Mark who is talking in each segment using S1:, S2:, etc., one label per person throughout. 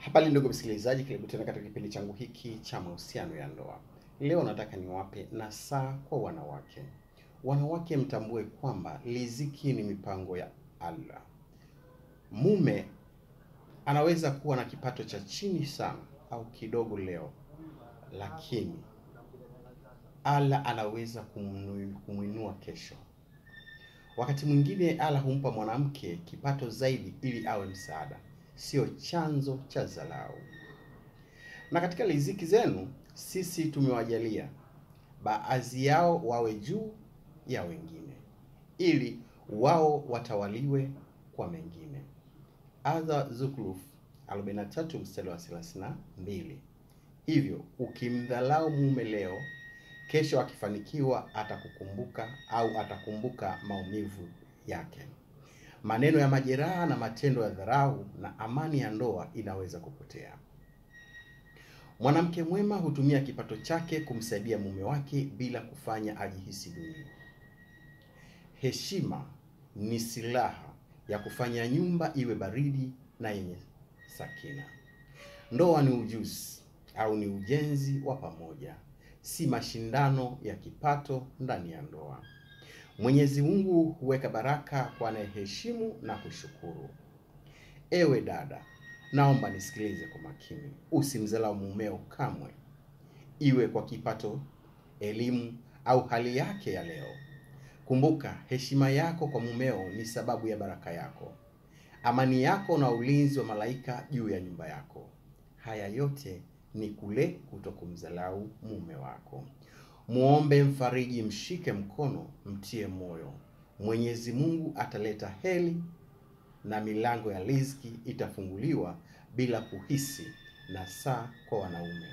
S1: Habari ndugu msikilizaji, karibu tena katika kipindi changu hiki cha mahusiano ya ndoa. Leo nataka niwape nasaha kwa wanawake. Wanawake mtambue kwamba riziki ni mipango ya Allah. Mume anaweza kuwa na kipato cha chini sana au kidogo leo, lakini Allah anaweza kumuinua kesho. Wakati mwingine Allah humpa mwanamke kipato zaidi ili awe msaada, sio chanzo cha dharau. Na katika riziki zenu sisi tumewajalia baadhi yao wawe juu ya wengine ili wao watawaliwe kwa mengine. Zukhruf 43 mstari wa 32. Hivyo ukimdhalau mume leo, kesho akifanikiwa atakukumbuka au atakumbuka maumivu yake. Maneno ya majeraha na matendo ya dharau na amani ya ndoa inaweza kupotea. Mwanamke mwema hutumia kipato chake kumsaidia mume wake bila kufanya ajihisi duni. Heshima ni silaha ya kufanya nyumba iwe baridi na yenye sakina. Ndoa ni ujuzi au ni ujenzi wa pamoja, si mashindano ya kipato ndani ya ndoa. Mwenyezi Mungu huweka baraka kwa anayeheshimu na kushukuru. Ewe dada, naomba nisikilize kwa makini. Usimdharau mumeo kamwe, iwe kwa kipato, elimu au hali yake ya leo. Kumbuka, heshima yako kwa mumeo ni sababu ya baraka yako, amani yako na ulinzi wa malaika juu ya nyumba yako. Haya yote ni kule kutokumdharau mume wako. Muombe, mfariji, mshike mkono, mtie moyo. Mwenyezi Mungu ataleta heri na milango ya riziki itafunguliwa bila kuhisi. Nasaha kwa wanaume.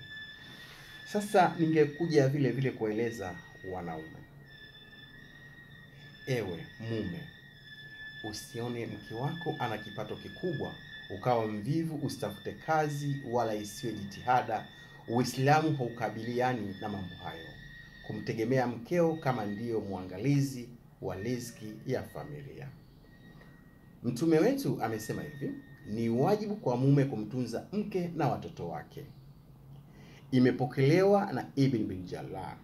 S1: Sasa ningekuja vile kueleza wanaume. Ewe mume, usione mke wako ana kipato kikubwa ukawa mvivu, usitafute kazi wala isiwe jitihada. Uislamu haukabiliani na mambo hayo. Kumtegemea mkeo kama ndiyo mwangalizi wa riziki ya familia. Mtume wetu amesema hivi: ni wajibu kwa mume kumtunza mke na watoto wake. Imepokelewa na Ibn bin Jalal.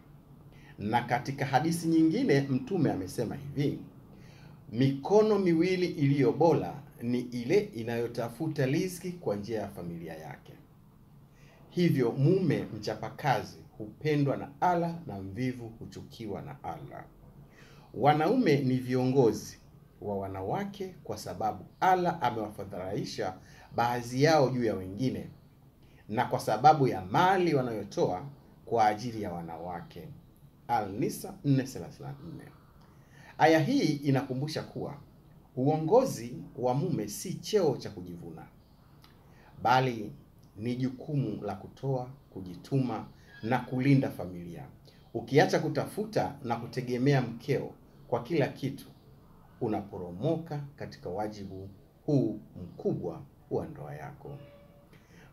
S1: Na katika hadithi nyingine Mtume amesema hivi: mikono miwili iliyo bora ni ile inayotafuta riziki kwa njia ya familia yake. Hivyo mume mchapakazi hupendwa na Allah na mvivu huchukiwa na Allah. Wanaume ni viongozi wa wanawake kwa sababu Allah amewafadhilisha baadhi yao juu ya wengine, na kwa sababu ya mali wanayotoa kwa ajili ya wanawake. Al-Nisa 4:34. Aya hii inakumbusha kuwa uongozi wa mume si cheo cha kujivuna, bali ni jukumu la kutoa, kujituma na kulinda familia. Ukiacha kutafuta na kutegemea mkeo kwa kila kitu, unaporomoka katika wajibu huu mkubwa wa ndoa yako.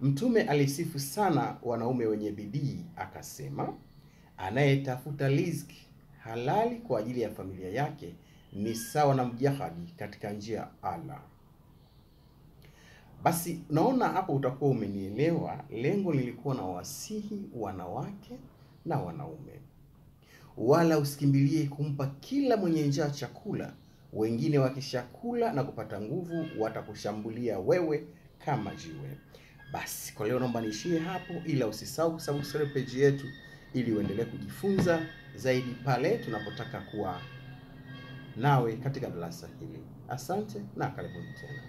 S1: Mtume alisifu sana wanaume wenye bidii akasema, anayetafuta riziki halali kwa ajili ya familia yake ni sawa na mjahadi katika njia ya Allah. Basi naona hapo utakuwa umenielewa. Lengo lilikuwa na wasihi wanawake na wanaume. Wala usikimbilie kumpa kila mwenye njaa chakula. Wengine wakishakula na kupata nguvu watakushambulia wewe kama jiwe. Basi kwa leo naomba niishie hapo, ila usisahau kusubscribe page yetu ili uendelee kujifunza zaidi pale tunapotaka kuwa nawe katika darasa hili. Asante na karibuni tena.